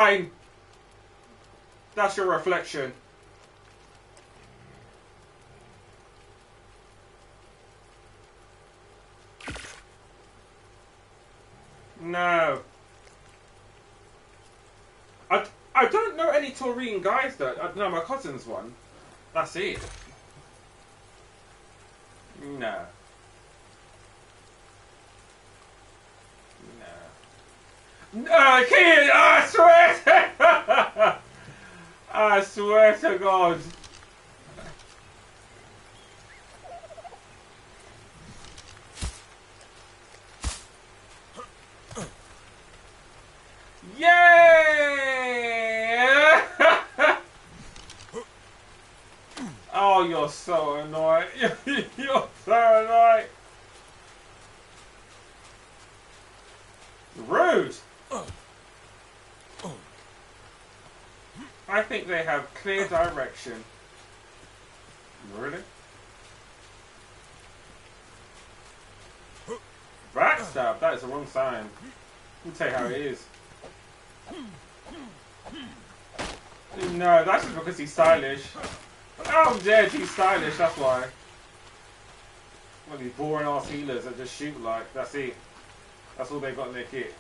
Fine. That's your reflection. No. I don't know any Taurine guys though. No, my cousin's one. That's it. No. No. No, I can't. I swear. I swear to God. Yay! Oh, you're so annoying. You're so annoying. Rude. I think they have clear direction. Really? Backstab. That is the wrong sign. I'll tell you how it is. No, that's just because he's stylish. Oh, I'm dead. He's stylish. That's why. Well, these boring ass healers that just shoot like. That's it. That's all they got in their kit.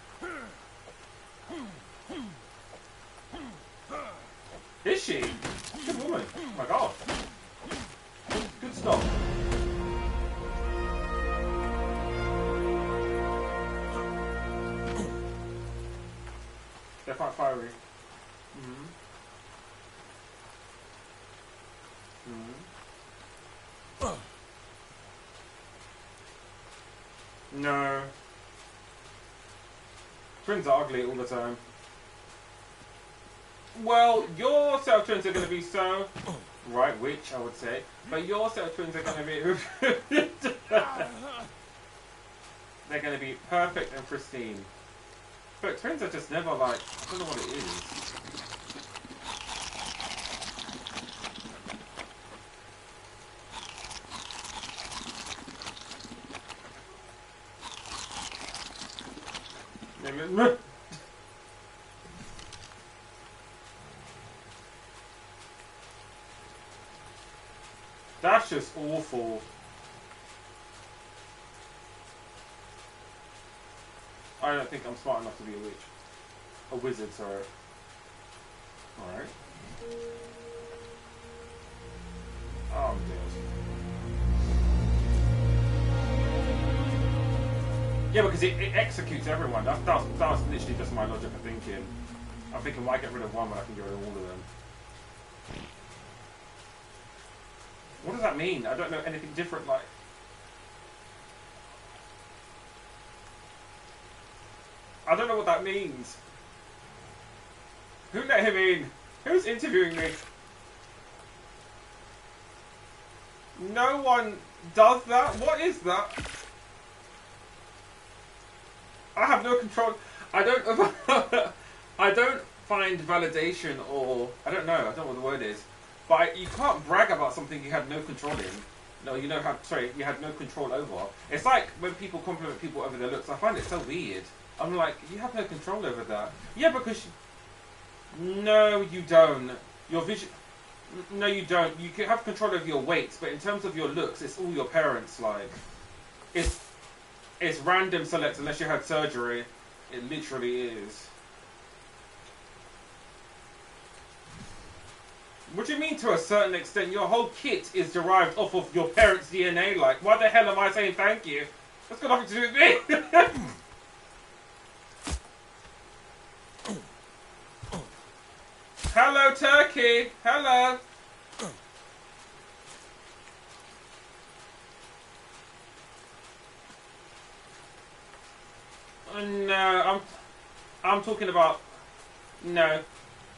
Is she? Good woman. Oh my god. Good stuff. They're quite fiery. No. Twins are ugly all the time. Well, your set of twins are going to be so... Right, which I would say. But your set of twins are going to be... They're going to be perfect and pristine. But twins are just never like... I don't know what it is. That's just awful. I don't think I'm smart enough to be a witch. A wizard, sorry. Alright. Oh, I'm dead. Yeah, because it executes everyone. That's literally just my logic of thinking. I'm thinking, why get rid of one when I can get rid of all of them? What does that mean? I don't know anything different, like... I don't know what that means. Who let him in? Who's interviewing me? No one does that? What is that? I have no control. I don't... I don't find validation or... I don't know what the word is. But you can't brag about something you had no control in. No, you know how... Sorry, you had no control over. It's like when people compliment people over their looks. I find it so weird. I'm like, you have no control over that. Yeah, because... No, you don't. Your vision... No, you don't. You can have control over your weight, but in terms of your looks, it's all your parents, like... It's random select unless you had surgery. It literally is. What do you mean to a certain extent? Your whole kit is derived off of your parents' DNA. Like, why the hell am I saying thank you? That's got nothing to do with me. Hello, Turkey. Hello. No, I'm talking about... No.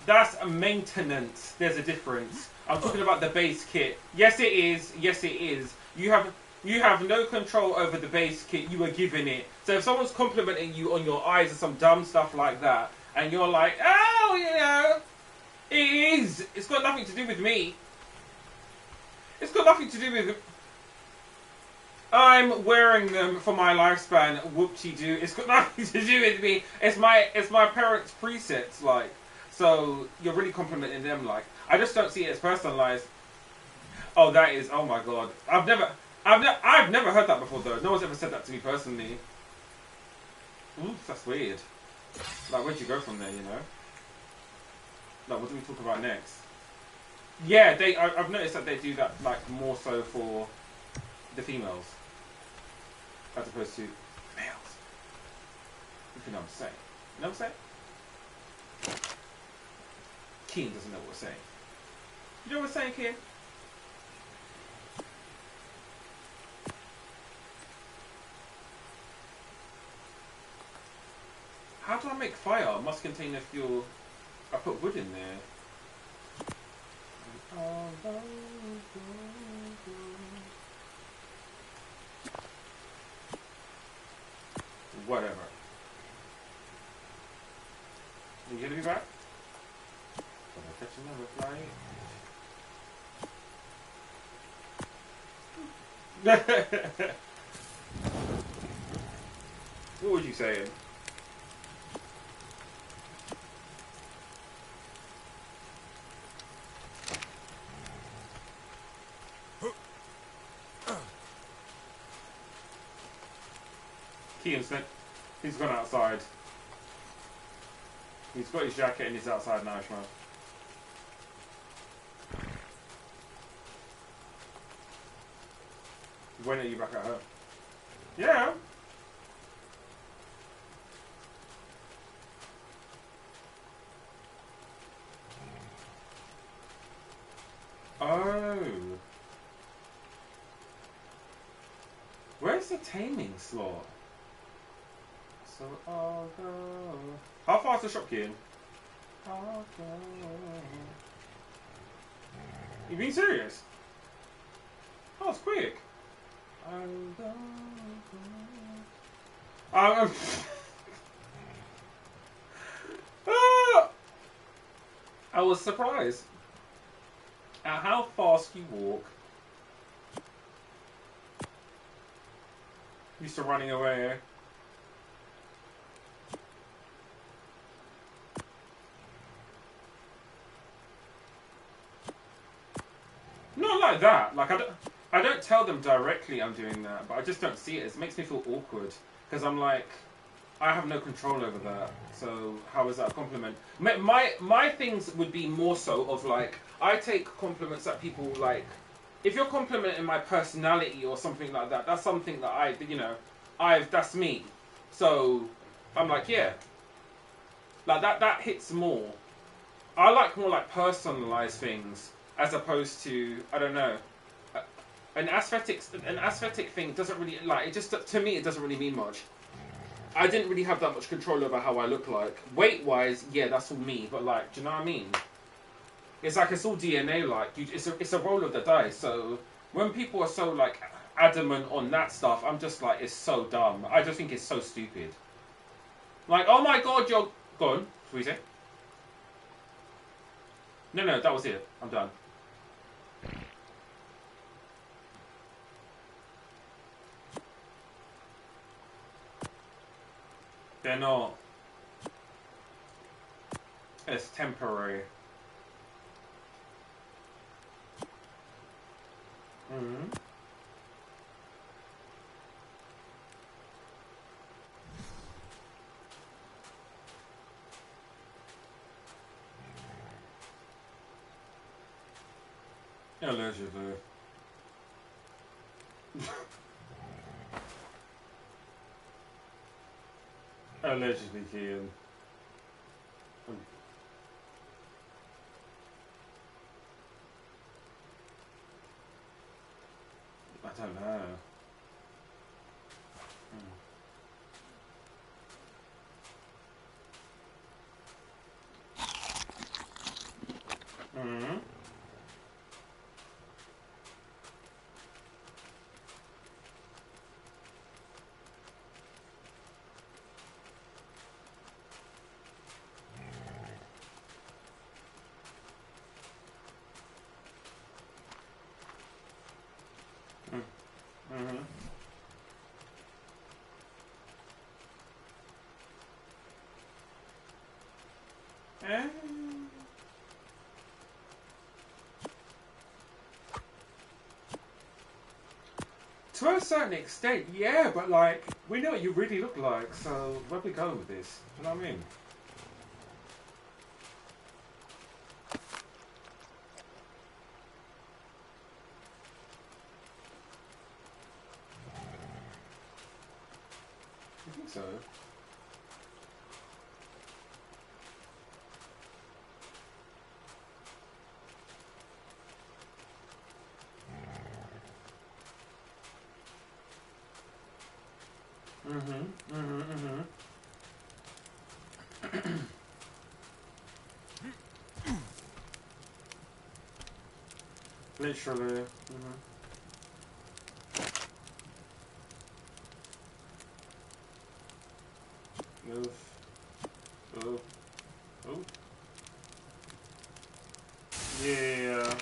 That's a maintenance. There's a difference. I'm talking about the base kit. Yes, it is. Yes, it is. You have no control over the base kit. You were given it. So if someone's complimenting you on your eyes or some dumb stuff like that, and you're like, oh, you know, it is. It's got nothing to do with me. It's got nothing to do with... I'm wearing them for my lifespan. Whoop-de-doo. It's got nothing to do with me. It's my parents' presets, like... So you're really complimenting them. Like, I just don't see it as personalized. Oh, that is. Oh my god. I've never heard that before though. No one's ever said that to me personally. Ooh, that's weird. Like, where'd you go from there? You know. Like, what do we talk about next? Yeah, I've noticed that they do that like more so for the females as opposed to males. If you know what I'm saying. You know what I'm saying? Keen doesn't know what we're saying. You know what we're saying, Keen? How do I make fire? Must contain a fuel. I put wood in there. Whatever. Are you gonna be back? Gonna catch another flight. What was you saying? Keaton Smith, he's gone outside. He's got his jacket and he's outside now, Ishmael. When are you back at home? Yeah. Oh. Where's the taming slot? So I'll go. How far is the shop, Kian? I'll go. You being serious? Oh, it's quick. I'll go. I was surprised at how fast you walk. Used to running away. Not like that. Like I don't tell them directly I'm doing that, but I just don't see it. It makes me feel awkward because I'm like, I have no control over that. So how is that a compliment? My things would be more so of like, I take compliments that people like. If you're complimenting my personality or something like that, that's something that that's me. So I'm like, yeah, like that hits more. I like more like personalized things as opposed to, I don't know, an aesthetic thing doesn't really like it. Just to me, it doesn't really mean much. I didn't really have that much control over how I look like. Weight wise, yeah, that's all me. But like, do you know what I mean? It's like it's all DNA. Like, it's a roll of the dice. So when people are so like adamant on that stuff, I'm just like, it's so dumb. I just think it's so stupid. Like, oh my god, you're gone. What you say? No, that was it. I'm done. They're not. It's temporary. Mm-hmm. Allegedly. Allegedly, Kian. I don't know. Mm-hmm. Mm-hmm. Eh? To a certain extent, yeah, but like, we know what you really look like, so where are we going with this? You know what I mean? I think so. Literally. Move. Oh. Oh. Yeah.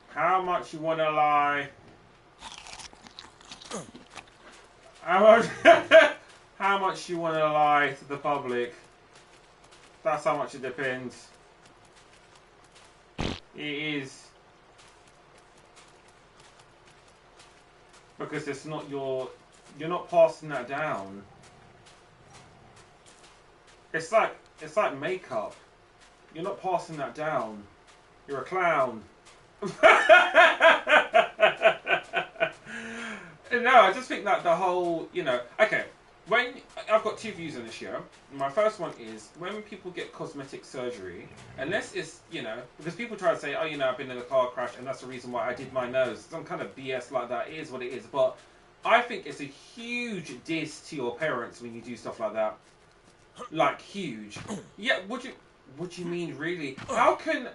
How much you wanna lie? How much? How much you wanna lie to the public? That's how much it depends. It is because it's not your. You're not passing that down. It's like makeup. You're not passing that down. You're a clown. No, I just think that the whole, okay, when I've got two views on this show. My first one is when people get cosmetic surgery, unless it's, because people try to say, oh, I've been in a car crash and that's the reason why I did my nose. Some kind of BS like that. It is what it is. But I think it's a huge diss to your parents when you do stuff like that. Like, huge. Yeah, what do you mean, really? How can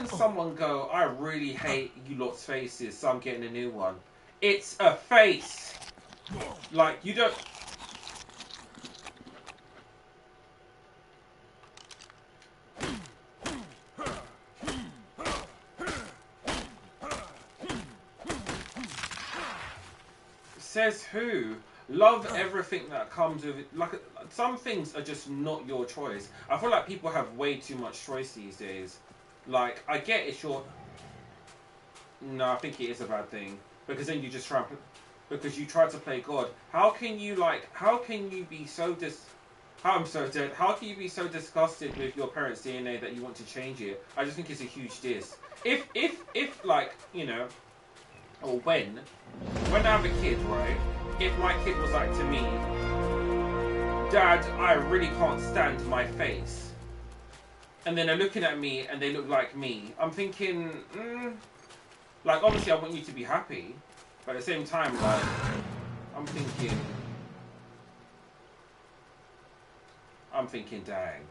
someone go, I really hate you lot's faces, so I'm getting a new one? It's a face. Like, you don't... Says who? Love everything that comes with it. Like, some things are just not your choice. I feel like people have way too much choice these days. Like, I get it's your... No, I think it is a bad thing. Because then you just try... Because you try to play God. How can you be so I'm so dead. How can you be so disgusted with your parents' DNA that you want to change it? I just think it's a huge diss. If like, or when I have a kid, right? If my kid was like to me, Dad, I really can't stand my face. And then they're looking at me and they look like me. I'm thinking, like, obviously I want you to be happy. But at the same time, like, I'm thinking, dang,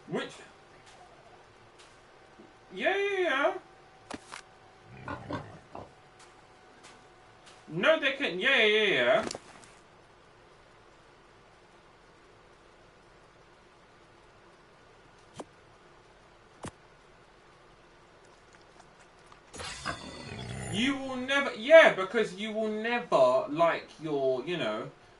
Which, yeah. No, they can, yeah. You will never, because you will never like you'll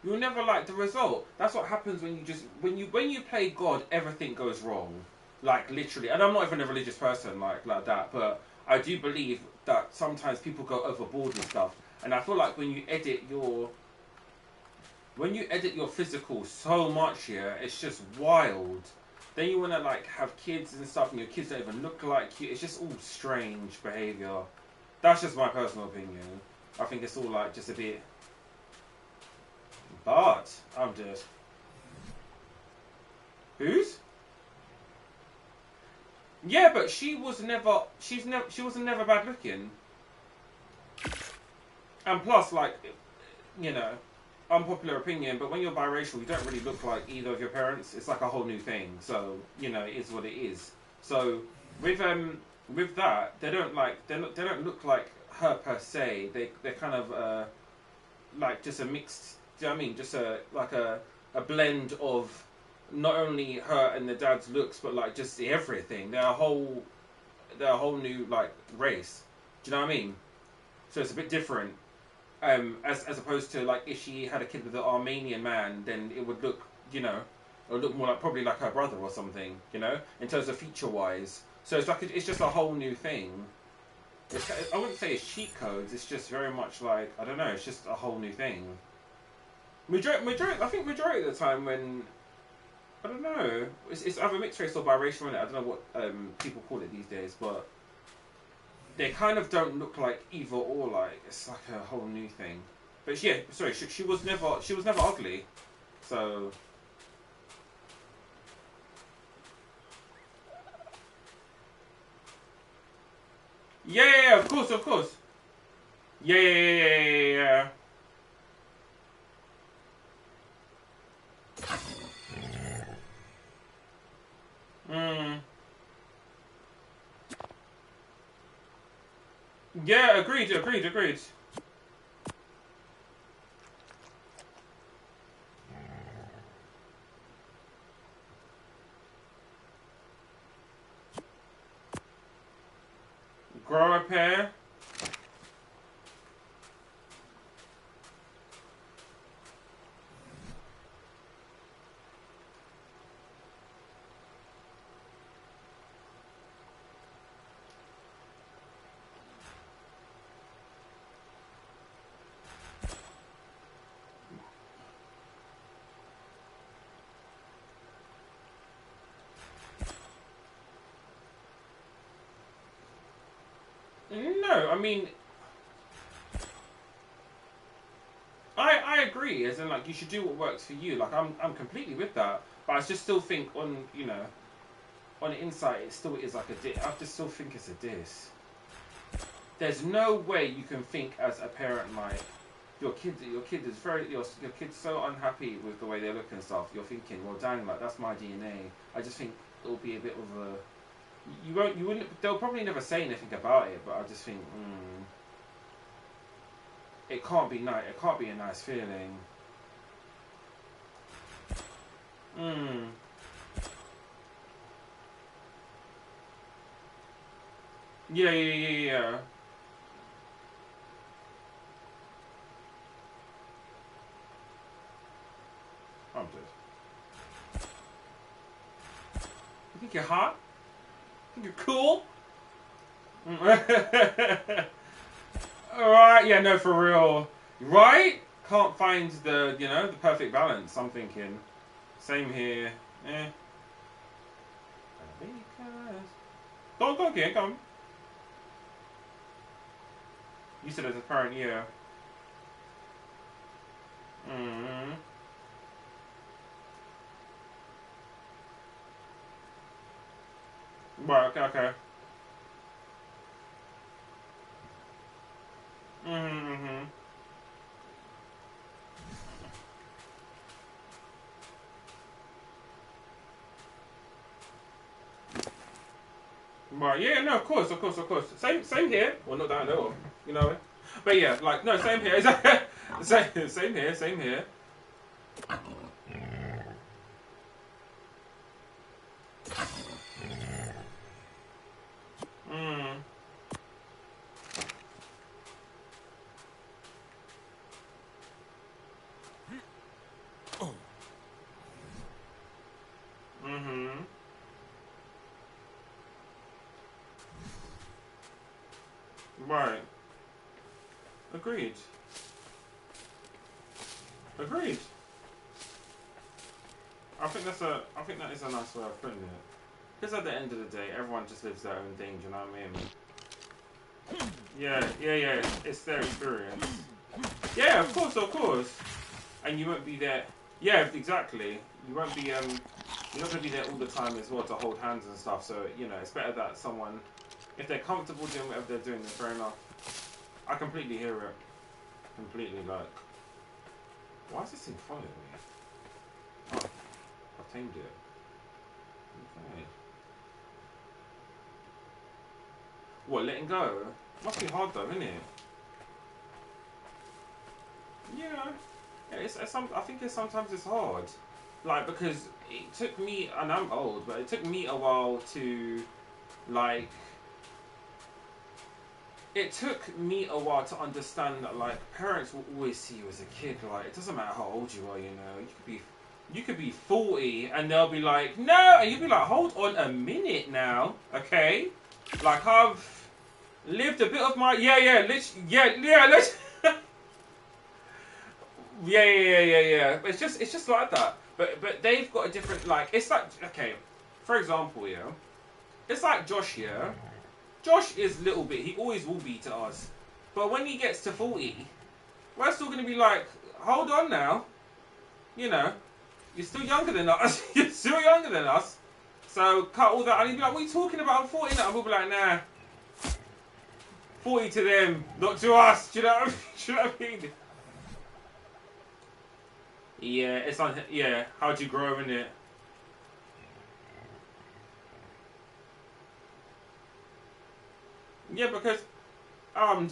never like the result. That's what happens when you play God, everything goes wrong. Like, literally. And I'm not even a religious person like that, but I do believe that sometimes people go overboard with stuff. And I feel like when you edit your physical so much, it's just wild. Then you want to like have kids and stuff, and your kids don't even look like you. It's just all strange behavior. That's just my personal opinion. I think it's all like just a bit. But I'm just. Whose? Yeah, but she wasn't never bad looking. And plus, like, unpopular opinion, but when you're biracial, you don't really look like either of your parents. It's like a whole new thing. So, it is what it is. So, with that, they don't look like her per se. They're kind of like just a mixed. Do you know what I mean? Just a blend of not only her and the dad's looks, but like just everything. They're a whole they're a whole new like race. Do you know what I mean? So it's a bit different. As opposed to like if she had a kid with an Armenian man, then it would look, you know, it would look more like probably like her brother or something, you know, in terms of feature wise. So it's like it's just a whole new thing. I wouldn't say it's cheat codes. It's just very much like I don't know. It's just a whole new thing. Majority, I think majority of the time when I don't know, it's either mixed race or biracial. I don't know what people call it these days, but they kind of don't look like either or. Like it's like a whole new thing. But yeah, sorry, she was never ugly. So yeah, of course, of course. Yeah. Mm. Yeah, agreed. Grow a pair. No, I mean, I agree. As in, like, you should do what works for you. Like, I'm completely with that. But I just still think on the inside, it still is like a diss. I just still think it's a diss. There's no way you can think as a parent like your kid is your kid's so unhappy with the way they look and stuff. You're thinking, well, dang, like that's my DNA. I just think it'll be a bit of a you wouldn't. They'll probably never say anything about it, but I just think it can't be nice. It can't be a nice feeling. Mm. Yeah. I'm dead. You think you're hot? You think you're cool? Alright, yeah, no, for real. Right? Can't find the perfect balance, I'm thinking. Same here. Eh. Because... Go again, come. You said as a parent, yeah. Mm-hmm. Right, okay. Mm-hmm. Right, yeah, no, of course. Same here. Well, not that I know of, you know. But yeah, like, no, same here. Same here. Mm. Mm-hmm. Right. Agreed. Agreed. I think that is a nice way of putting it. Because at the end of the day, everyone just lives their own thing. Do you know what I mean? Yeah. It's their experience. Yeah, of course. And you won't be there. Yeah, exactly. You won't be. You're not gonna be there all the time as well to hold hands and stuff. So it's better that someone, if they're comfortable doing whatever they're doing, then fair enough. I completely hear it. Completely like. Why is this thing following me? Oh, I've tamed it. Okay. What, letting go? Must be hard though, isn't it? Yeah. I think sometimes it's hard. Like, because it took me, and I'm old, but it took me a while to, like, it took me a while to understand that like parents will always see you as a kid. Like it doesn't matter how old you are, you know. You could be 40 and they'll be like, no, and you'll be like, hold on a minute now, okay? Like I've lived a bit of my let's yeah. It's just like that. But they've got a different like it's like okay, for example, yeah. It's like Josh here. Josh is little bit. He always will be to us. But when he gets to 40, we're still going to be like, hold on now. You know, you're still younger than us. You're still younger than us. So cut all that. And he'd be like, what are you talking about? I'm 40 now. And we'll be like, nah. 40 to them, not to us. Do you know what I mean? Do you know what I mean? Yeah, it's like, yeah, how'd you grow in it? Yeah, because I'm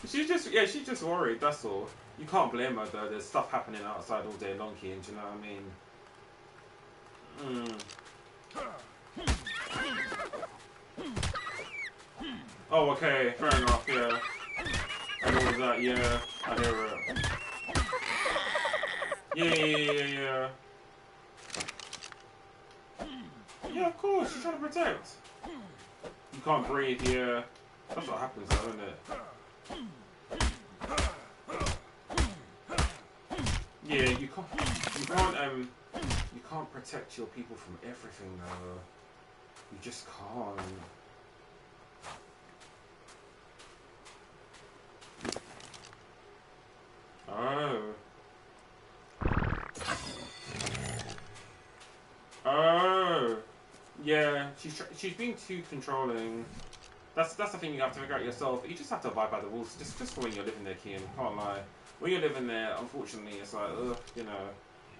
she's just worried. That's all. You can't blame her though. There's stuff happening outside all day long, Keane. Do you know what I mean? Oh, okay, fair enough. Yeah, and all of that. Yeah, I hear it. Yeah. Yeah, of course. She's trying to protect. You can't breathe. Yeah, that's what happens, though, isn't it? Yeah, you can't protect your people from everything though. You just can't. Oh. Oh. Yeah, she's being too controlling. That's the thing you have to figure out yourself. You just have to abide by the rules, just for when you're living there, Kian. Can't lie. When you're living there, unfortunately, it's like, ugh, you know,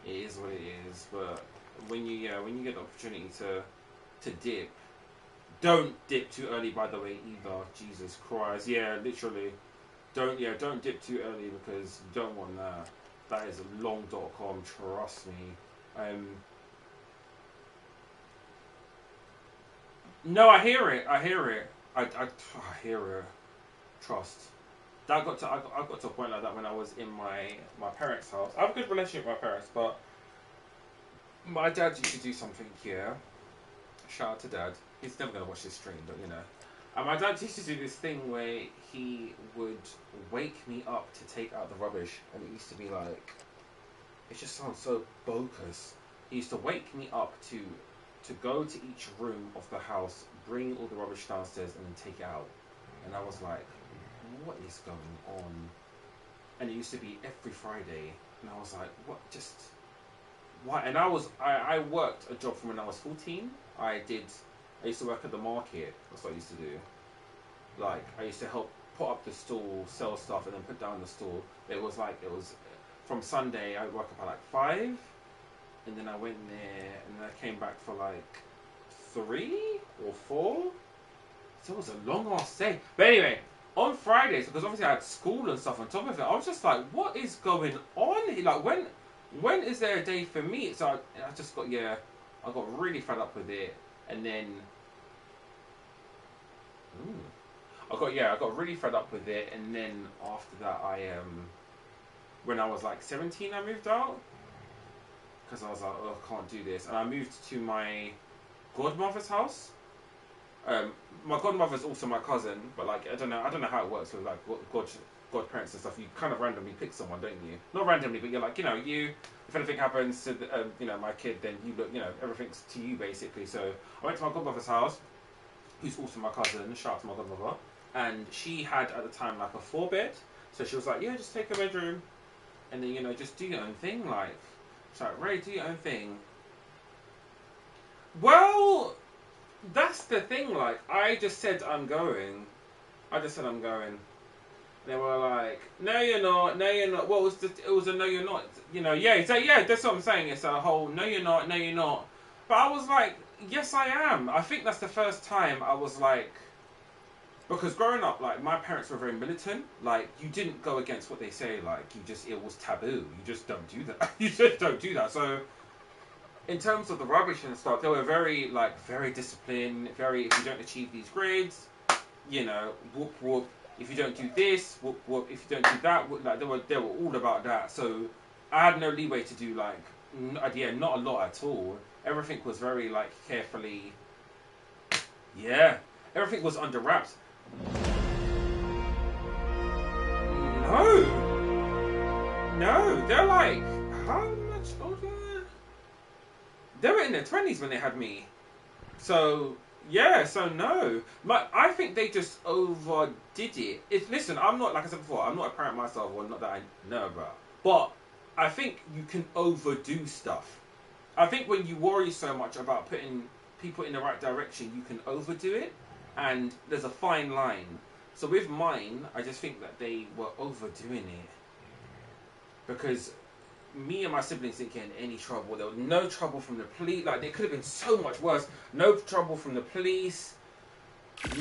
it is what it is. But when you get the opportunity to dip, don't dip too early. By the way, either. Jesus Christ, yeah, literally, don't dip too early because you don't want that. That is a long.com. Trust me. No, I hear it. I hear it. I hear it. Trust. I got to a point like that when I was in my parents' house. I have a good relationship with my parents, but my dad used to do something here. Shout out to Dad. He's never gonna watch this stream, but you know. And my dad used to do this thing where he would wake me up to take out the rubbish, and it used to be like, it just sounds so bogus. He used to wake me up to go to each room of the house, bring all the rubbish downstairs, and then take it out. And I was like, what is going on? And it used to be every Friday, and I was like, what? Just why? And I worked a job from when I was 14. I used to work at the market. That's what I used to do. Like I used to help put up the stall, sell stuff, and then put down the stall. It was from Sunday. I would work up at like 5. And then I went there, and then I came back for like 3 or 4. So it was a long ass day. But anyway, on Fridays, because obviously I had school and stuff on top of it, I was just like, what is going on here? Like, when is there a day for me? So I just got, I got really fed up with it. And then, I got really fed up with it. And then after that, when I was like 17, I moved out. Because I was like, oh, I can't do this. And I moved to my godmother's house. My godmother's also my cousin, but like I don't know how it works with like godparents and stuff. You kind of randomly pick someone, don't you? Not randomly, but you're like, if anything happens to my kid, then you look, everything's to you basically. So I went to my godmother's house, who's also my cousin. Shout out to my godmother. And she had at the time like a 4-bed, so she was like, yeah, just take a bedroom, and then just do your own thing, like. She's like, Ray, do your own thing. Well, that's the thing, like, I just said I'm going. They were like, no you're not, no you're not. Well, it was a no you're not, so yeah, that's what I'm saying. It's a whole no you're not, no you're not. But I was like, yes I am. I think that's the first time I was like, because growing up, like, my parents were very militant. Like, you didn't go against what they say. Like, it was taboo. You just don't do that. You just don't do that. So, in terms of the rubbish and stuff, they were very like very disciplined. Very, if you don't achieve these grades, you know, whoop whoop. If you don't do this, whoop whoop. If you don't do that, whoop, like they were all about that. So I had no leeway to do like, yeah, not a lot at all. Everything was very like carefully. Yeah, everything was under wraps. No, no, they're like how much older? They were in their 20s when they had me. So yeah, so no, but I think they just overdid it. Listen, I'm not, like I said before, I'm not a parent myself, or not that I know about, but I think you can overdo stuff. I think when you worry so much about putting people in the right direction, you can overdo it, and there's a fine line. So with mine, I just think that they were overdoing it because me and my siblings didn't get in any trouble. There was no trouble from the police. Like, it could have been so much worse. No trouble from the police.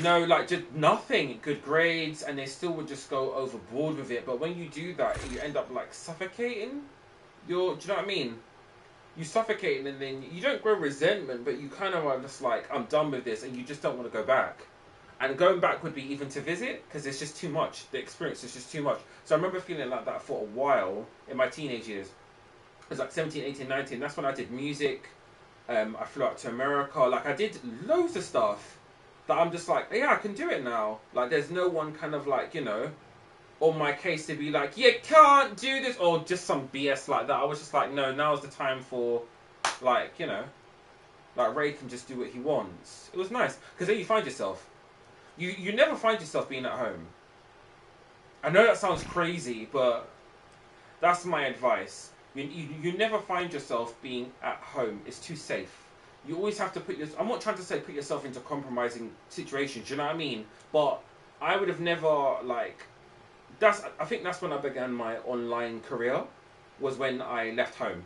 No, like, just nothing. Good grades, and they still would just go overboard with it. But when you do that, you end up like suffocating. Do you know what I mean? You suffocate, and then you don't grow resentment, but you kind of are just like, I'm done with this, and you just don't want to go back. And going back would be even to visit, because it's just too much. The experience is just too much. So I remember feeling like that for a while in my teenage years. It was like 17, 18, 19. That's when I did music. I flew out to America. Like, I did loads of stuff that I'm just like, yeah, I can do it now. Like, there's no one kind of like, on my case to be like, you can't do this, or just some BS like that. I was just like, no, now's the time for, like, like Ray can just do what he wants. It was nice because then you find yourself. You never find yourself being at home. I know that sounds crazy, but that's my advice. You never find yourself being at home. It's too safe. You always have to I'm not trying to say put yourself into compromising situations. You know what I mean? But I would have never like. I think that's when I began my online career. Was when I left home.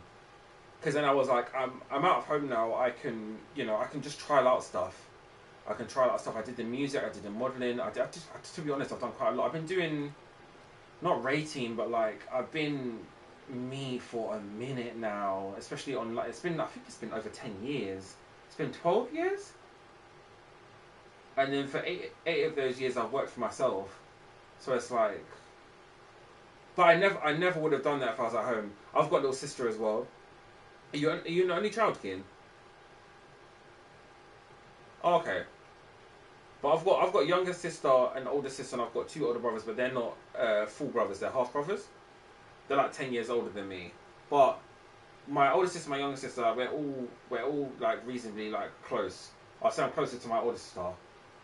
Because then I was like, I'm out of home now. I can just trial out stuff. I can try a lot of stuff. I did the music, I did the modelling. To be honest, I've done quite a lot. I've been doing, not rating, but like, I've been me for a minute now, especially on, like, I think it's been over 10 years. It's been 12 years? And then for eight of those years, I've worked for myself. So it's like, but I never would have done that if I was at home. I've got a little sister as well. Are you an only child, Kian? Oh, okay. But I've got a younger sister and older sister, and I've got two older brothers, but they're not full brothers. They're half brothers. They're like 10 years older than me. But my older sister, my younger sister, we're all like reasonably like close. I'll say I'm closer to my older sister.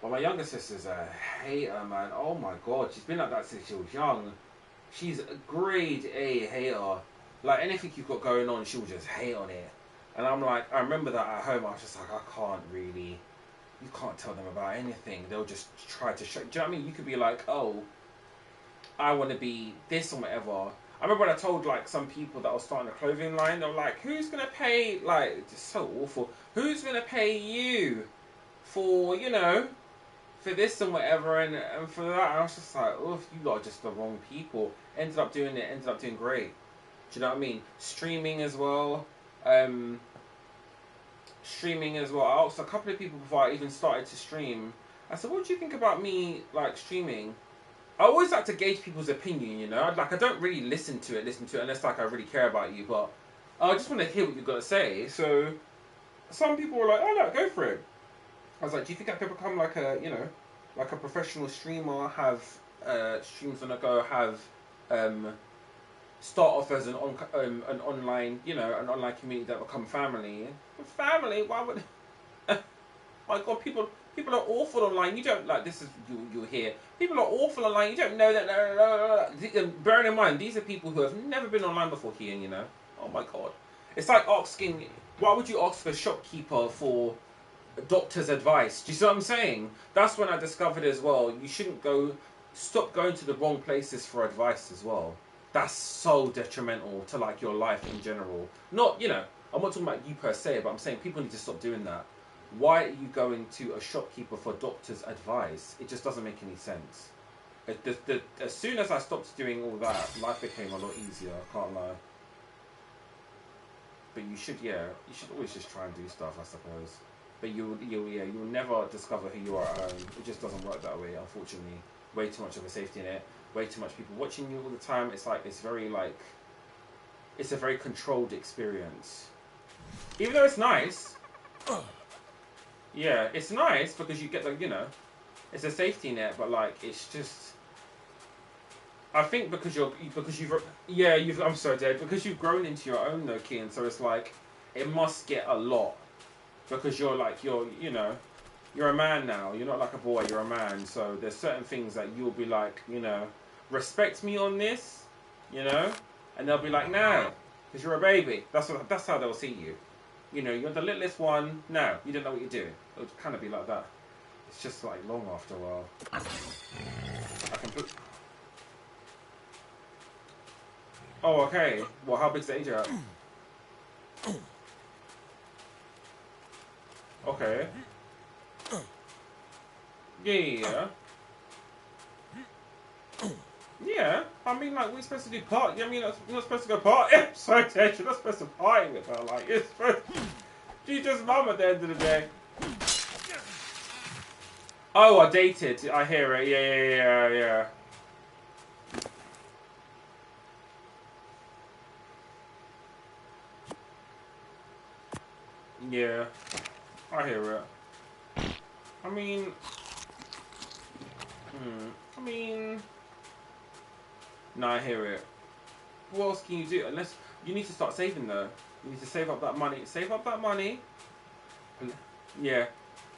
But my younger sister's a hater, man. Oh my god, she's been like that since she was young. She's a grade A hater. Like, anything you've got going on, she'll just hate on it. And I'm like, I remember that at home. I was just like, I can't really. You can't tell them about anything. They'll just try to show. Do you know what I mean? You could be like, oh, I want to be this or whatever. I remember when I told like some people that I was starting a clothing line, they were like, who's gonna pay? Like, it's so awful. Who's gonna pay you for for this and whatever and for that? And I was just like, oh, you lot are just the wrong people. Ended up doing it. Ended up doing great. Do you know what I mean? Streaming as well. Streaming as well. I asked a couple of people before I even started to stream. I said, "What do you think about me like streaming?" I always like to gauge people's opinion. I don't really listen to it unless like I really care about you. But I just want to hear what you've got to say. So some people were like, "Oh no, go for it." I was like, "Do you think I could become like a like a professional streamer? Have streams on the go? Have start off as an online, an online community that become family. Family? Why would? My God, people are awful online. You don't like this is you hear. People are awful online. You don't know that. Bearing in mind, these are people who have never been online before, Kian. Oh my God, it's like asking. Why would you ask a shopkeeper for doctor's advice? Do you see what I'm saying? That's when I discovered as well. You shouldn't stop going to the wrong places for advice as well. That's so detrimental to like your life in general. Not, I'm not talking about you per se, but I'm saying people need to stop doing that. Why are you going to a shopkeeper for doctor's advice? It just doesn't make any sense. As soon as I stopped doing all that, life became a lot easier, I can't lie. But you should always just try and do stuff, I suppose. But you'll never discover who you are at home. It just doesn't work that way, unfortunately. Way too much of a safety net. Way too much people watching you all the time. It's like it's a very controlled experience. Even though it's nice. Yeah, it's nice because you get it's a safety net, but like it's just. I think because I'm so dead because you've grown into your own though, Kian. So it's like it must get a lot because you're a man now. You're not like a boy. You're a man. So there's certain things that you'll be like, respect me on this, and they'll be like, no, because you're a baby. That's how they'll see you. You're the littlest one. No, you don't know what you're doing. It'll kind of be like that. It's just like long after a while. I can put. Oh, okay. Well, how big's the age at? Okay. Yeah. Yeah. I mean, like, we're supposed to do party. I mean, you're not supposed to go party. Sorry, Ted, you're not supposed to party with her. Like, you're supposed. She's just mum at the end of the day. Oh, I dated. I hear it. Yeah. Yeah, I hear it. I mean, no, I hear it. What else can you do? Unless you need to start saving though. You need to save up that money. Save up that money. Yeah,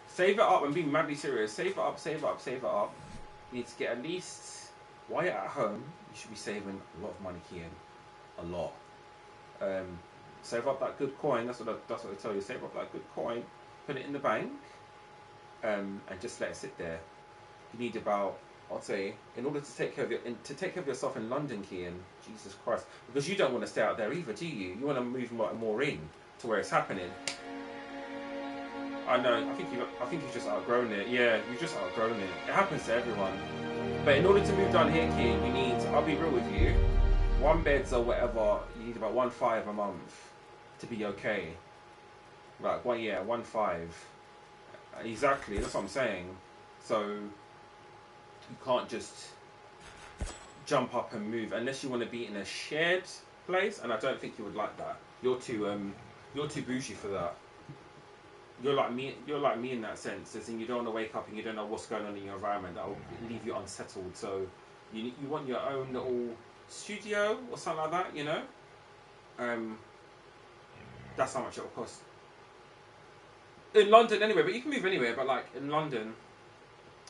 save it up and be madly serious. Save it up. You need to get at least while you're at home. You should be saving a lot of money, Kian. A lot. Save up that good coin. That's what they tell you. Save up that good coin. Put it in the bank, and just let it sit there. You need about, I'd say, in order to take care of yourself in London, Kian. Jesus Christ, because you don't want to stay out there either, do you? You want to move more in to where it's happening. I know. I think you've just outgrown it. Yeah, you've just outgrown it. It happens to everyone. But in order to move down here, Kian, you need. I'll be real with you. 1 beds or whatever. You need about 1.5 a month to be okay. Like 1.5. Exactly, that's what I'm saying. So you can't just jump up and move unless you want to be in a shared place, and I don't think you would like that. You're too bougie for that. You're like me in that sense, as in you don't want to wake up and you don't know what's going on in your environment. That will leave you unsettled. So you want your own little studio or something like that, That's how much it will cost. In London anyway, but you can move anywhere, but like in London,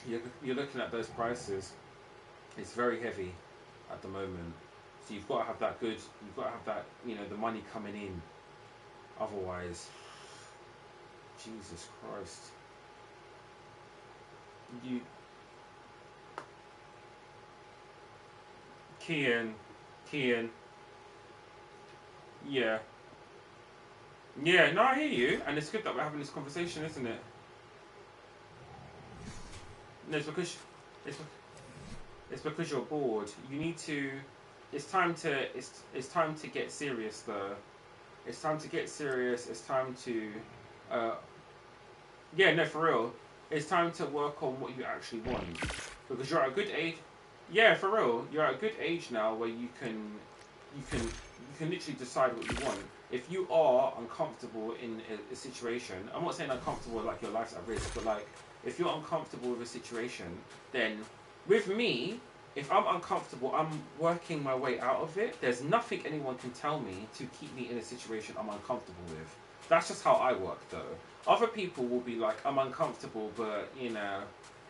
you're looking at those prices. It's very heavy at the moment. So you've got to have that the money coming in. Otherwise, Jesus Christ. Kian. Yeah. Yeah, no, I hear you, and it's good that we're having this conversation, isn't it? No, it's because you're bored. You need to. It's time to get serious, though. It's time to get serious. It's time to. Yeah, no, for real. It's time to work on what you actually want, because you're at a good age. Yeah, for real. You're at a good age now where you can literally decide what you want. If you are uncomfortable in a situation, I'm not saying uncomfortable like your life's at risk, but like if you're uncomfortable with a situation, then with me, if I'm uncomfortable, I'm working my way out of it. There's nothing anyone can tell me to keep me in a situation I'm uncomfortable with. That's just how I work, though. Other people will be like, I'm uncomfortable, but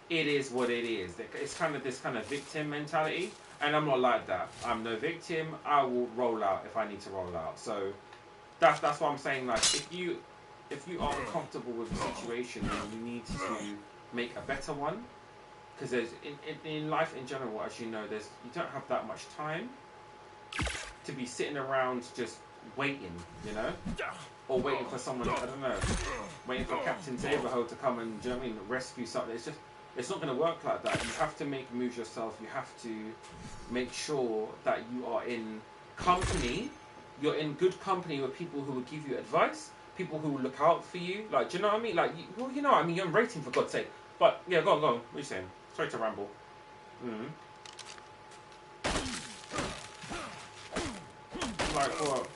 it is what it is. It's kind of this kind of victim mentality, and I'm not like that. I'm no victim. I will roll out if I need to roll out. So that's what I'm saying. Like if you are uncomfortable with the situation, then you need to make a better one. Because there's in life in general, as you know, you don't have that much time to be sitting around just waiting, or waiting for someone. I don't know, waiting for Captain Saberho to come and rescue something. It's not going to work like that. You have to make moves yourself. You have to make sure that you are in company you're in good company with people who will give you advice, people who will look out for you. Like, do you know what I mean? Like, well, you know what I mean. You're rating for God's sake. But yeah, go on, go on. What are you saying? Sorry to ramble. Mm. Like what?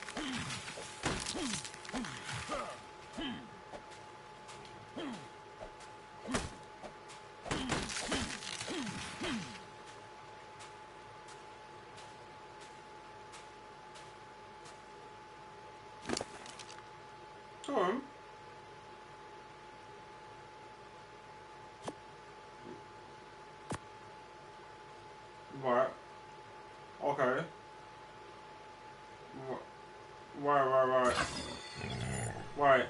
Go on. Right. Okay. Right. Right.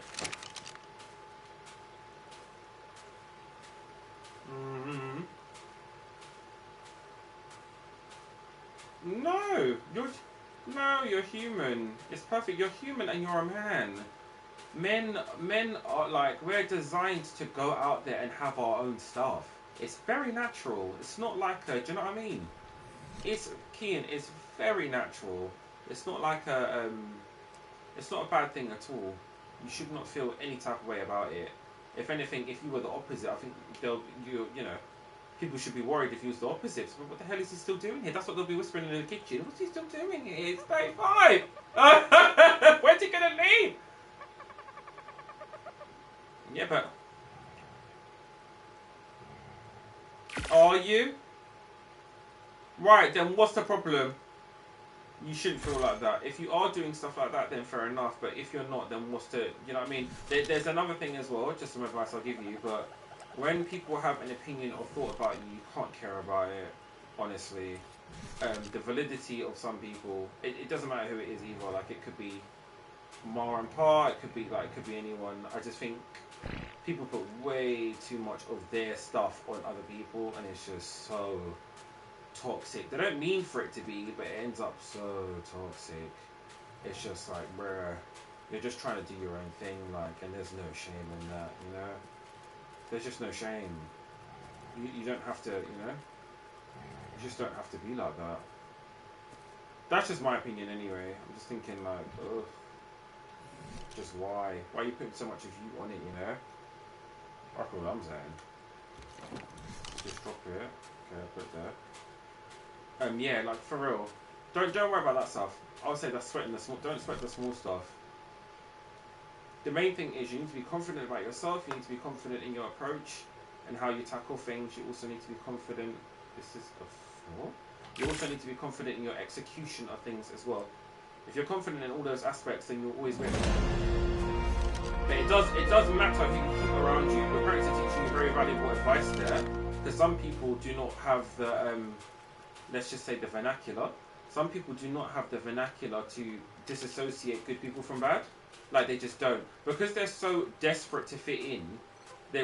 Mm-hmm. No, you're human. It's perfect. You're human and you're a man. Men are like, we're designed to go out there and have our own stuff. It's very natural. It's not like a, do you know what I mean? It's Kian. It's very natural. It's not like it's not a bad thing at all. You should not feel any type of way about it. If anything, if you were the opposite, I think people should be worried if he was the opposite. But what the hell is he still doing here? That's what they'll be whispering in the kitchen. What's he still doing here? It's 35. Where's he gonna leave? Yeah, but are you? Right, then what's the problem? You shouldn't feel like that. If you are doing stuff like that, then fair enough. But if you're not, then what's the... You know what I mean? There's another thing as well, just some advice I'll give you. But when people have an opinion or thought about you, you can't care about it, honestly. The validity of some people, it doesn't matter who it is either. Like, it could be Ma and Pa, it could be anyone. I just think people put way too much of their stuff on other people, and it's just so toxic. They don't mean for it to be, but it ends up so toxic. It's just like, bruh, you're just trying to do your own thing, like, and there's no shame in that, you know? There's just no shame. You don't have to, you know? You just don't have to be like that. That's just my opinion anyway. I'm just thinking like, ugh. Just why? Why are you putting so much of you on it, you know? That's what I'm saying. Just drop it. Okay, I'll put it there. Yeah, like for real. Don't worry about that stuff. I would say that's sweating the small. Don't sweat the small stuff. The main thing is you need to be confident about yourself. You need to be confident in your approach and how you tackle things. You also need to be confident. This is a floor. You also need to be confident in your execution of things as well. If you're confident in all those aspects, then you'll always win. But it does matter who you keep around you. Your parents are teaching you very valuable advice there, because some people do not have the let's just say the vernacular. Some people do not have the vernacular to disassociate good people from bad. Like, they just don't. Because they're so desperate to fit in, they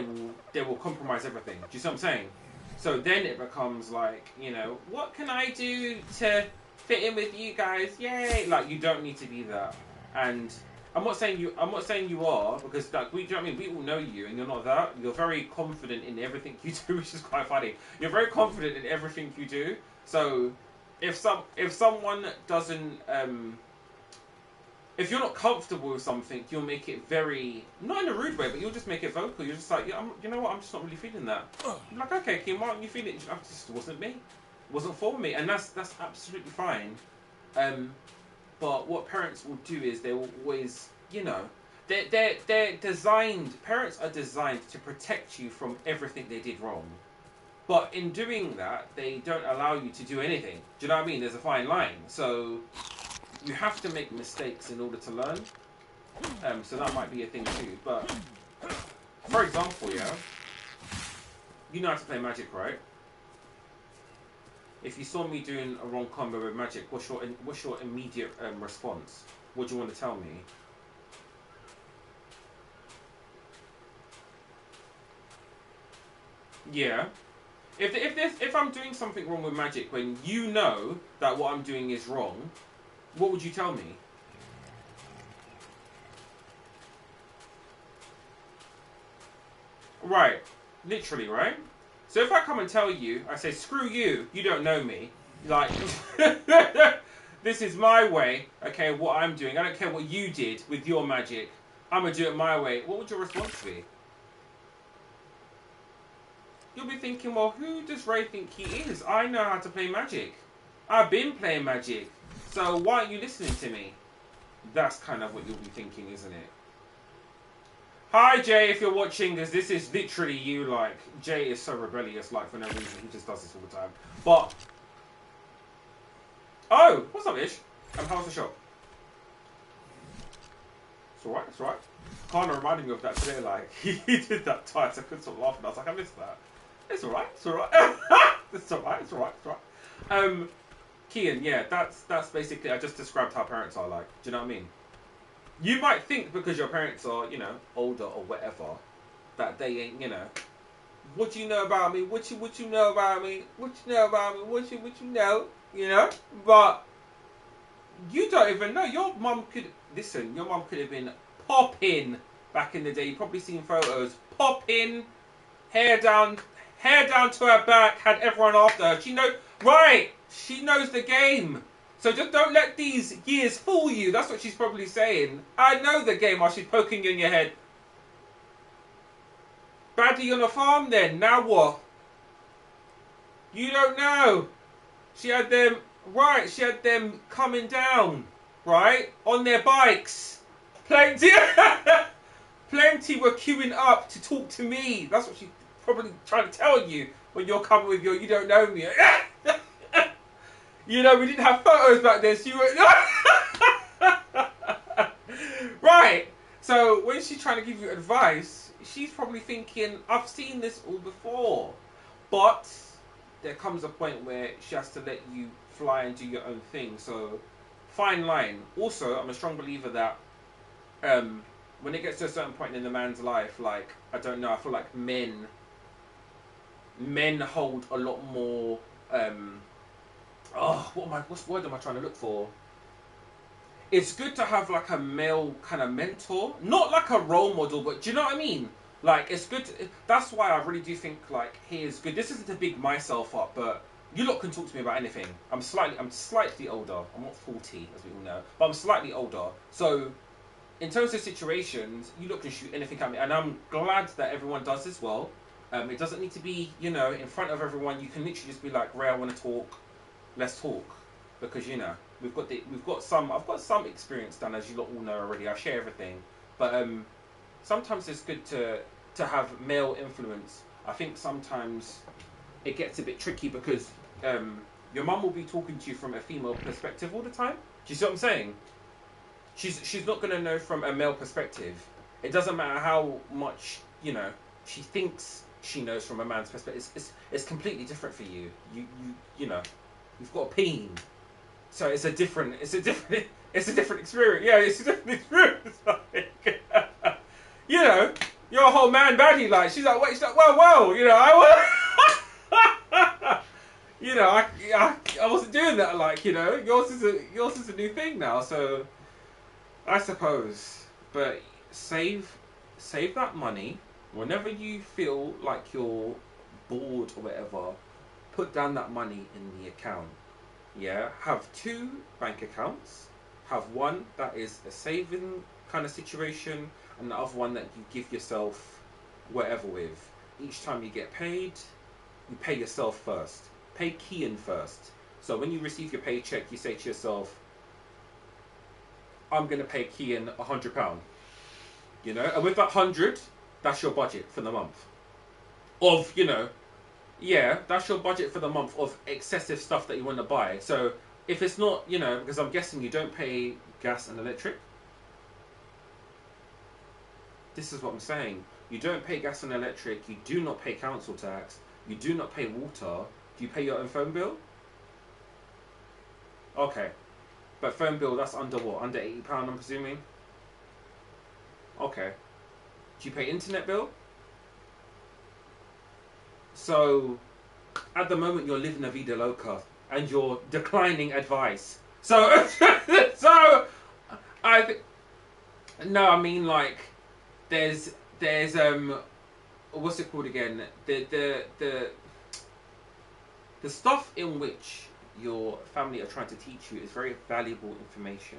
will compromise everything. Do you see what I'm saying? So then it becomes like, you know, what can I do to fit in with you guys? Yay! Like, you don't need to be that. And I'm not saying you are, because like, do you know what I mean? We all know you, and you're not that. You're very confident in everything you do, which is quite funny. You're very confident in everything you do. So if someone doesn't if you're not comfortable with something, you'll make it very, not in a rude way, but you'll just make it vocal. You're just like, yeah, you know what, I'm just not really feeling that. I'm like, okay, Kim, why aren't you feeling it? It just wasn't me. It wasn't for me. And that's absolutely fine. But what parents will do is they will always, you know, they're designed, parents are designed to protect you from everything they did wrong. But in doing that, they don't allow you to do anything. Do you know what I mean? There's a fine line. So you have to make mistakes in order to learn. So that might be a thing too. But for example, yeah, you know how to play Magic, right? If you saw me doing a wrong combo with Magic, what's your immediate response? What do you want to tell me? Yeah. If I'm doing something wrong with Magic when you know that what I'm doing is wrong, what would you tell me? Right. Literally, right? So if I come and tell you, I say, screw you, you don't know me. Like, This is my way, okay, what I'm doing. I don't care what you did with your magic. I'm going to do it my way. What would your response be? You'll be thinking, well, who does Ray think he is? I know how to play magic. I've been playing magic. So why aren't you listening to me? That's kind of what you'll be thinking, isn't it? Hi, Jay, if you're watching this, this is literally you, like, Jay is so rebellious, like, for no reason. He just does this all the time. But, oh, what's up, Ish? How's the show? It's alright, it's alright. Kana reminded me of that today, like, he did that twice. I couldn't stop laughing. I was like, I missed that. It's alright, it's alright. It's alright, it's alright, it's alright. Kian, yeah, that's basically, I just described how parents are like. Do you know what I mean? You might think because your parents are, you know, older or whatever, that they ain't, you know, what you know about me? What you know about me? What you know about me? What you know? You know? But you don't even know. Your mum could listen. Your mum could have been popping back in the day. You've probably seen photos. Popping, hair down to her back. Had everyone after her. She knows, right? She knows the game. So just don't let these years fool you. That's what she's probably saying. I know the game while she's poking you in your head. Baddie on a farm then. Now what? You don't know. She had them, right, she had them coming down, right, on their bikes. Plenty were queuing up to talk to me. That's what she's probably trying to tell you when you're coming with your, you don't know me. You know, we didn't have photos back then, so you were... Right. So, when she's trying to give you advice, she's probably thinking, I've seen this all before. But there comes a point where she has to let you fly and do your own thing. So, fine line. Also, I'm a strong believer that when it gets to a certain point in the man's life, like, I don't know, I feel like men hold a lot more... what word am I trying to look for? It's good to have like a male kind of mentor, not like a role model, but do you know what I mean? Like it's good. That's why I really do think like he is good. This isn't to big myself up, but you lot can talk to me about anything. I'm slightly older. I'm not 40, as we all know, but I'm slightly older. So in terms of situations, you lot can shoot anything at me, and I'm glad that everyone does as well. It doesn't need to be, you know, in front of everyone. You can literally just be like, Ray, I want to talk. Let's talk, because you know I've got some experience done, as you lot all know already. I share everything, but sometimes it's good to have male influence. I think sometimes it gets a bit tricky because your mum will be talking to you from a female perspective all the time. Do you see what I'm saying? She's not going to know from a male perspective. It doesn't matter how much, you know, she thinks she knows from a man's perspective. It's completely different for you. You know. You've got a peen, so it's a different experience. Yeah, it's a different experience. Like, you know, you're a whole man baddie. Like she's like, wait, she's like, well, you know, you know, I wasn't doing that. Like, you know, yours is a new thing now. So, I suppose, but save that money whenever you feel like you're bored or whatever. Put down that money in the account. Yeah, have 2 bank accounts. Have one that is a saving kind of situation, and the other one that you give yourself whatever with. Each time you get paid, you pay yourself first. Pay Kian first. So when you receive your paycheck, you say to yourself, I'm going to pay Kian £100. You know, and with that 100, that's your budget for the month. Of, you know, yeah, that's your budget for the month of excessive stuff that you want to buy. So if it's not, you know, because I'm guessing you don't pay gas and electric. This is what I'm saying. You don't pay gas and electric. You do not pay council tax. You do not pay water. Do you pay your own phone bill? Okay. But phone bill, that's under what? Under £80, I'm presuming? Okay. Do you pay internet bill? So, at the moment, you're living a vida loca, and you're declining advice. So, I mean, like, there's what's it called again? The stuff in which your family are trying to teach you is very valuable information.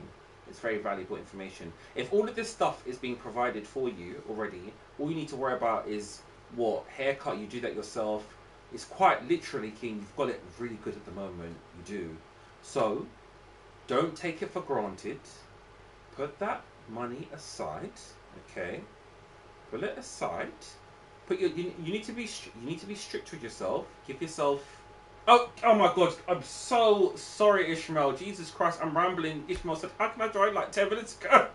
It's very valuable information. If all of this stuff is being provided for you already, all you need to worry about is what haircut you do that yourself. It's quite literally, King. You've got it really good at the moment. You do. So don't take it for granted. Put that money aside. Okay. Put it aside. You need to be strict with yourself. Give yourself. Oh my God! I'm so sorry, Ishmael. Jesus Christ, I'm rambling. Ishmael said, "How can I join?" Like 10 minutes ago.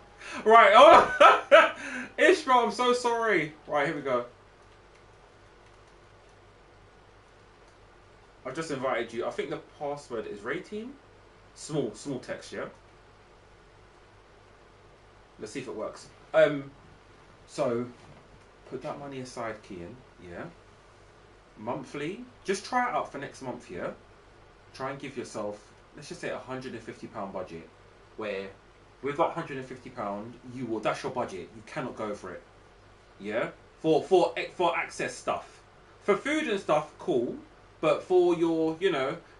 Right. Oh, Ishmael, I'm so sorry. Right, here we go. I've just invited you. I think the password is rating. Small text, yeah. Let's see if it works. So put that money aside, Kian. Yeah. Monthly, just try it out for next month, yeah? Try and give yourself, let's just say £150 budget, where with that £150, that's your budget. You cannot go over it, yeah? For access stuff. For food and stuff, cool, but for your,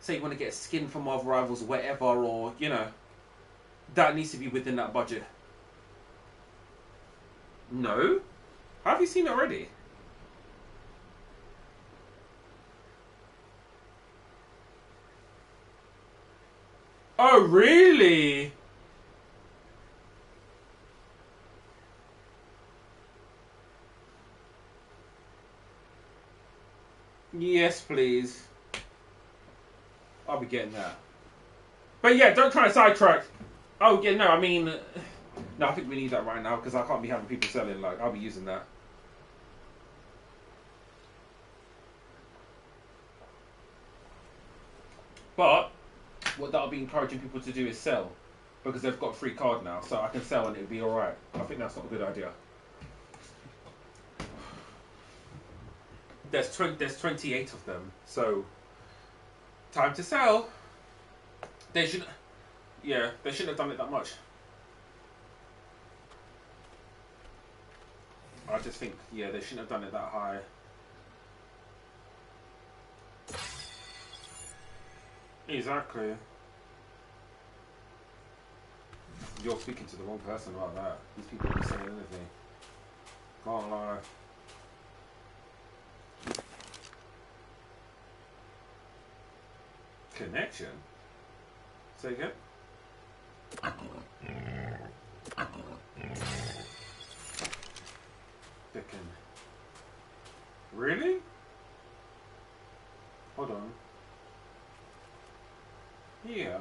say you want to get a skin from Marvel Rivals or whatever, or, that needs to be within that budget. No? Have you seen it already? Oh, really? Yes, please. I'll be getting that. But yeah, don't try to sidetrack. Oh, yeah, no, I mean... No, I think we need that right now, because I can't be having people selling. Like, I'll be using that. But, what that'll be encouraging people to do is sell. Because they've got a free card now, so I can sell and it'll be alright. I think that's not a good idea. There's 28 of them, so... Time to sell. They shouldn't... Yeah, they shouldn't have done it that much. I just think, yeah, they shouldn't have done it that high. Exactly. You're speaking to the wrong person about that. These people are saying anything. Can't lie. Connection? Say again? Dickon. Really? Hold on. Yeah.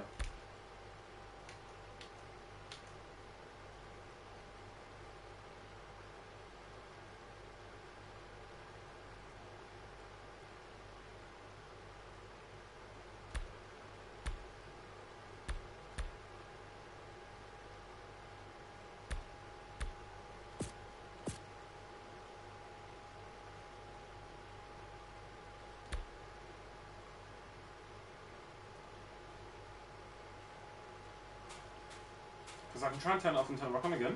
Because I can try and turn it off and turn it back on again.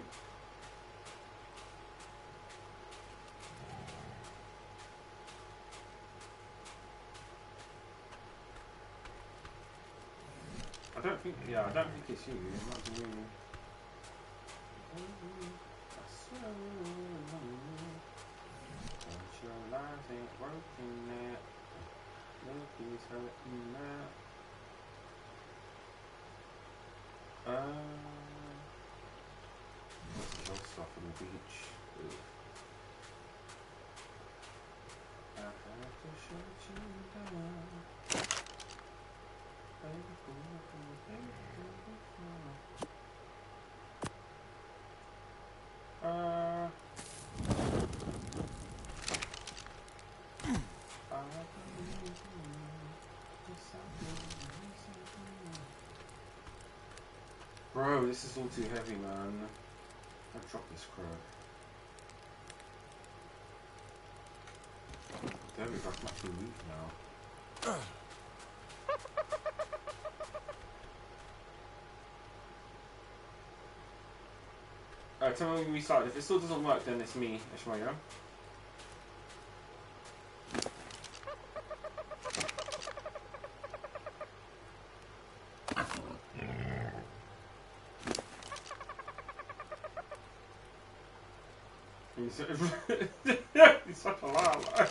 I don't think it's you. It might be you. I swear, don't your lives ain't working that. Nobody's hurting that. Let's kill stuff on the beach. Ugh. I have to shut you down. Bro, this is all too heavy, man. I'll drop this crap. There we go, I can actually move now. Tell me when we restart. If it still doesn't work, then it's me, Ishmael, yeah? He's such a liar.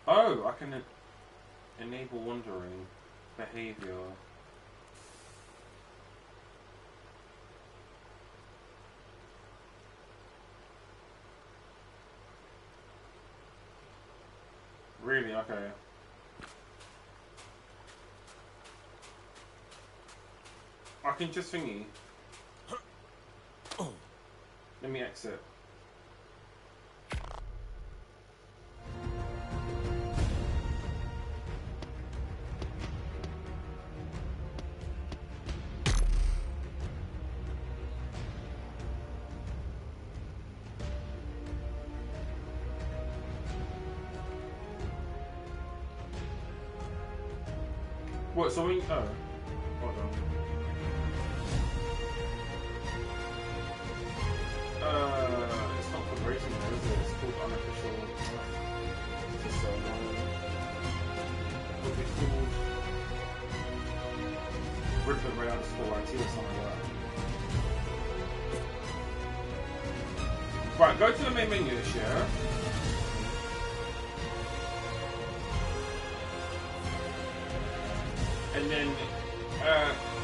Oh, I can enable wandering behavior. Really? Okay. I can just thingy. Let me exit. What, so we... Oh. Hold on. It's not called rating though, is it? It's called unofficial... It's just so annoying. What's it called? Ribbon Ray underscore IT or something like that. Right, go to the main menu this year. And then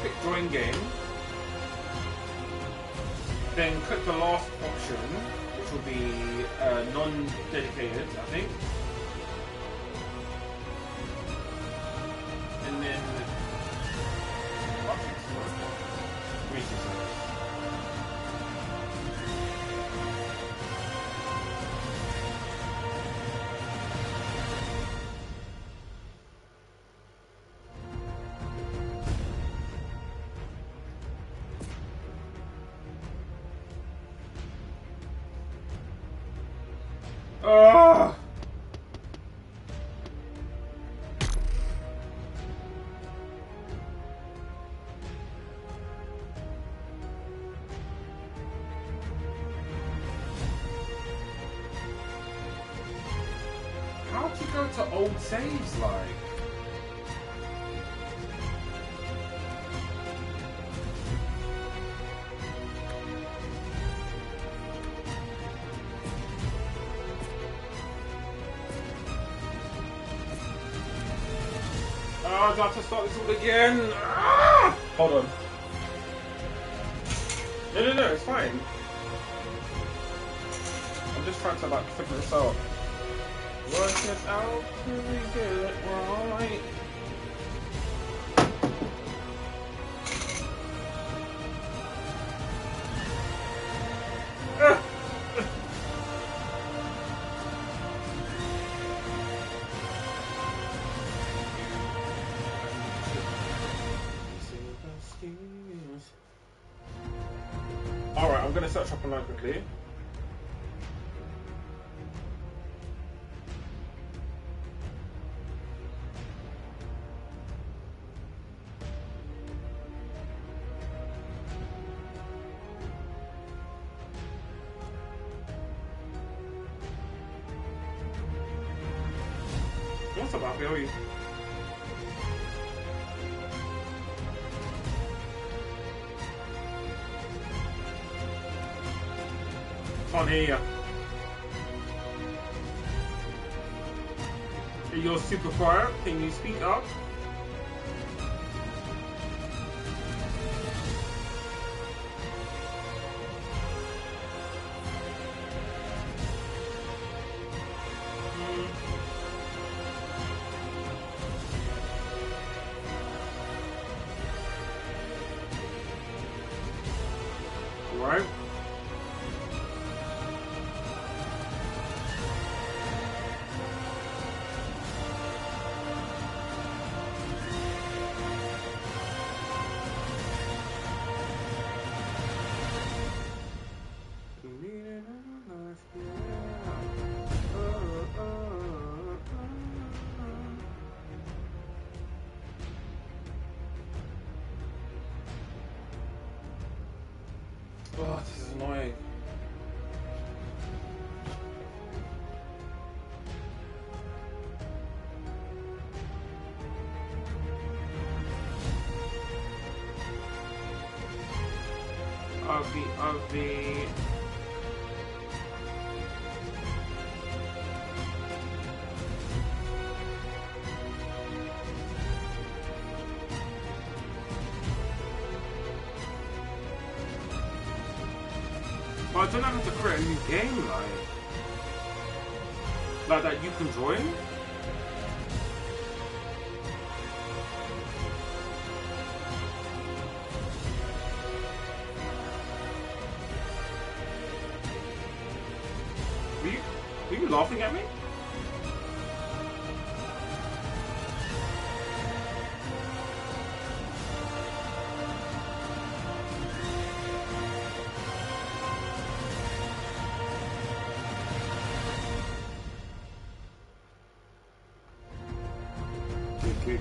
click join game. Then click the last option, which will be non-dedicated, I think. And then how'd you go to old saves like? Oh, do I have to start this all again? Ah! Hold on. No, it's fine. I'm just trying to like figure this out. Work it out till we get it right. Alright, I'm gonna search up online quickly. What's up, Alfie? How are you? Can't hear you. You're super quiet. Can you speak up? Right. Oh, this is annoying. of the. But I don't know how to create a new game like that you can join. Were you laughing at me?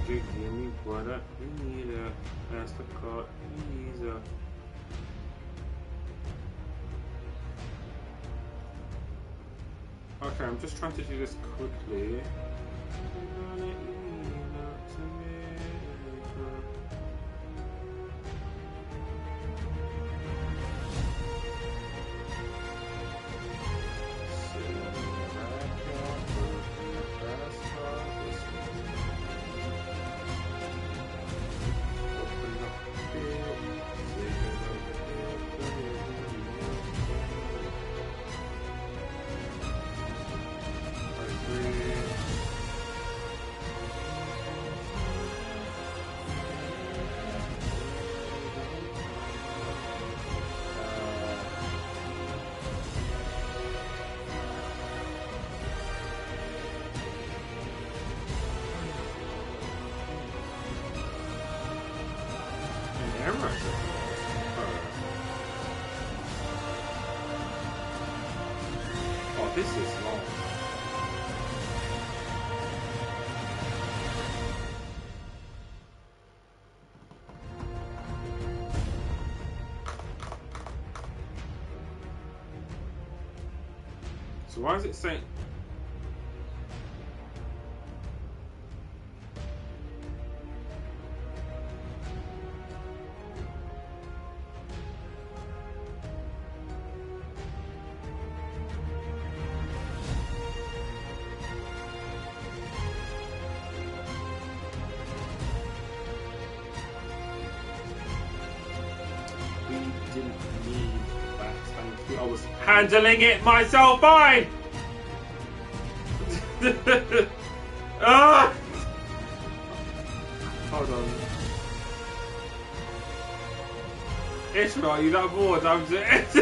Give me what I need, MasterCard Visa. Okay, I'm just trying to do this quickly. Oh, this is long. So why is it saying? Didn't need that, thank you. I was handling it myself fine! Ah! Hold on. Ishmael, are you that bored? I'm just...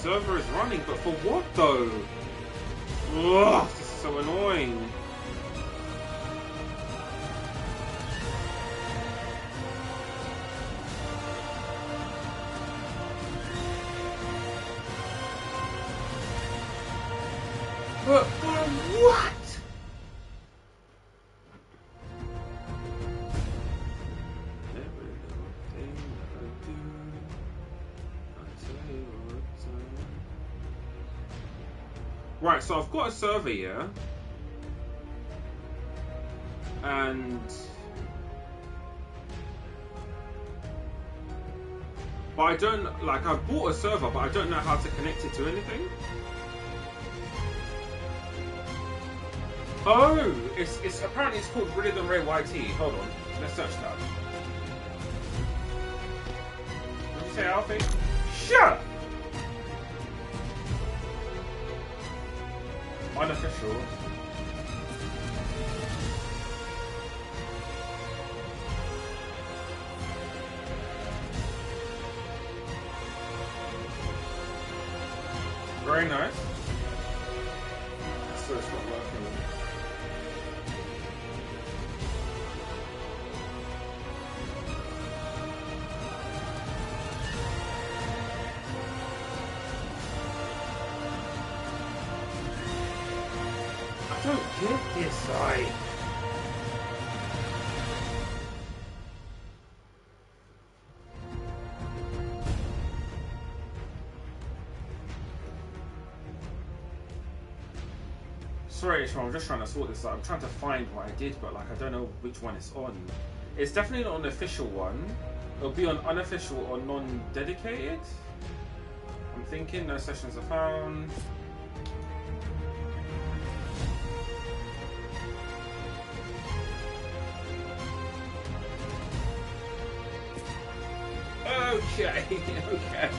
Server is running, but for what though? Ugh, this is so annoying. But what? Every little thing that I do, I tell you all the time. Right, so I've got a server here, and but I don't like. I bought a server, but I don't know how to connect it to anything. Oh, it's apparently it's called Rhythm Ray YT. Hold on, let's search that. What did you say, Alfie? Shut up! Unofficial. Very nice. So it's not working. I don't get this side. Sorry, Ishmael, I'm just trying to sort this out. I'm trying to find what I did, but like I don't know which one it's on. It's definitely not on the official one. It'll be on unofficial or non-dedicated. I'm thinking no sessions are found. Okay, okay.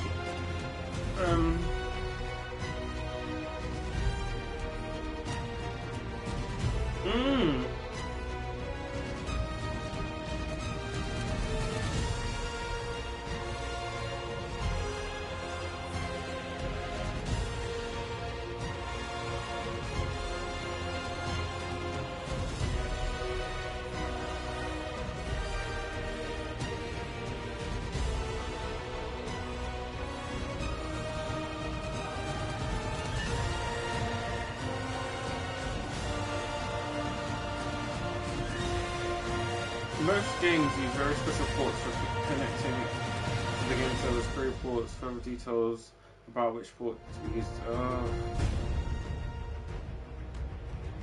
Most games use very special ports for connecting to the game servers. Query ports, further details about which port to be used.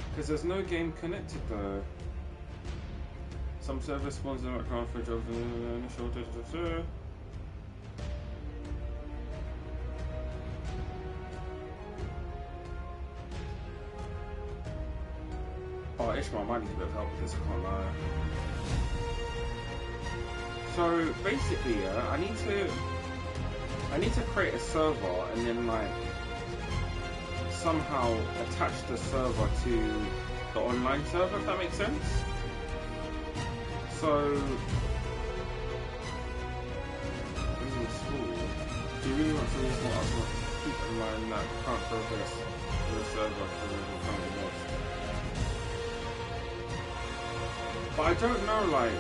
Because there's no game connected though. Some server spawns in the background for jobs in initial. Oh, Ishmael might need a bit of help with this, I can't lie. So basically, I need to create a server and then like somehow attach the server to the online server, if that makes sense. So in school, do you really want to use more? Keep in mind that current progress of the server for the current lost. But I don't know, like.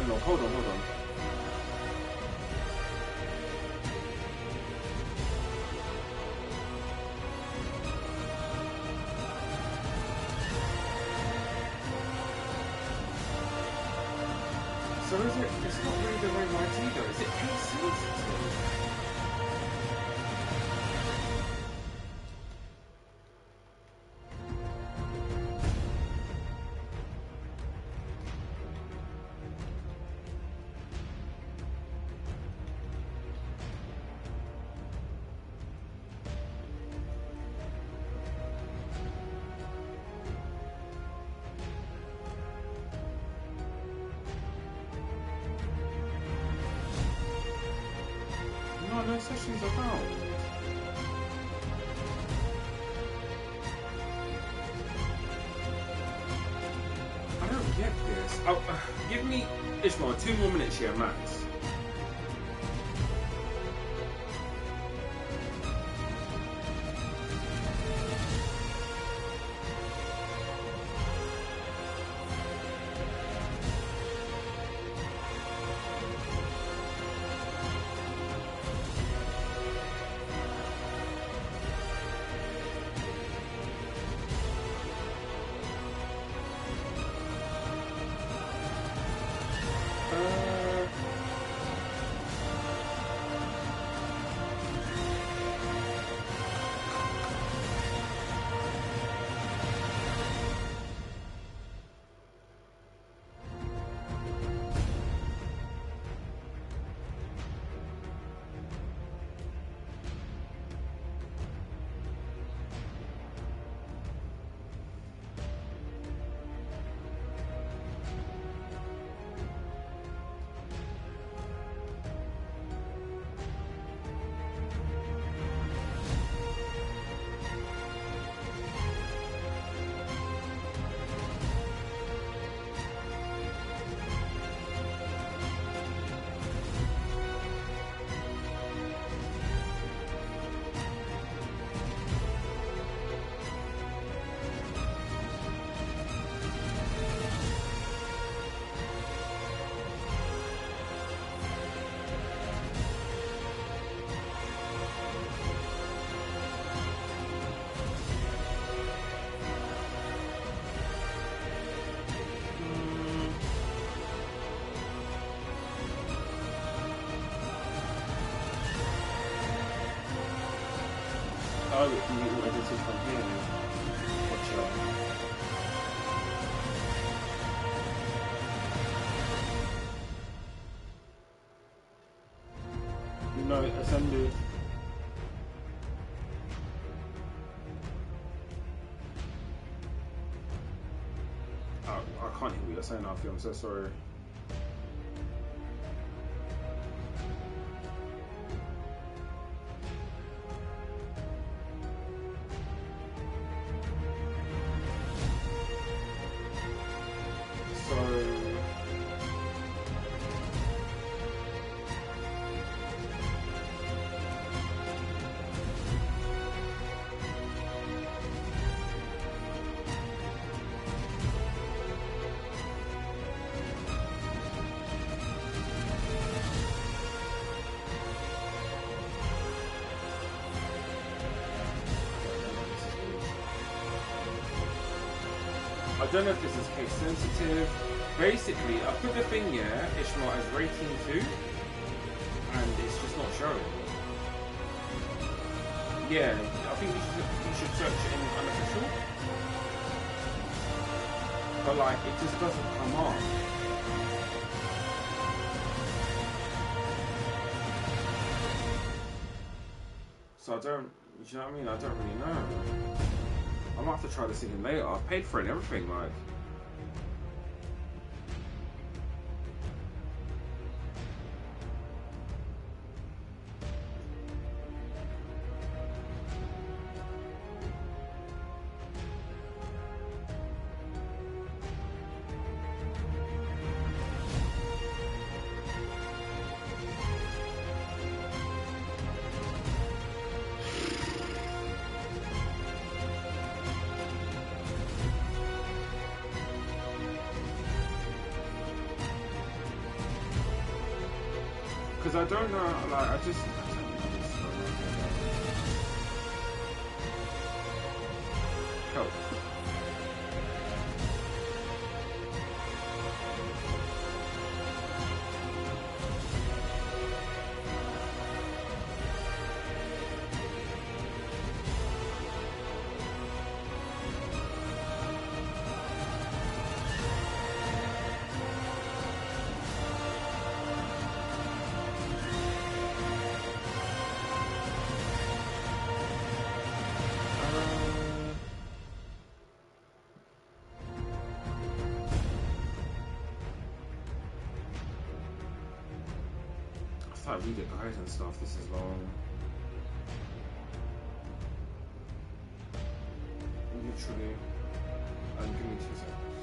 No, hold on. So is it, it's not really the way right either, is it case sensitive? No sessions are found. I don't get this. Give me, Ishmael, 2 more minutes here, max. Oh, it can be all edited from here. Gotcha. No, assembly. I can't hear what you're saying, Alfie. I'm so sorry. I don't know if this is case sensitive. Basically, I put the thing here, Ishmael, as rating 2, and it's just not showing. Yeah, I think you should search it in unofficial. But like, it just doesn't come on. So I don't, do you know what I mean? I don't really know. I might have to try this again later. I've paid for it and everything, like. Because I don't know, like, I don't know this. Help. I thought read the guides and stuff. This is long. Literally. Give me 2 seconds.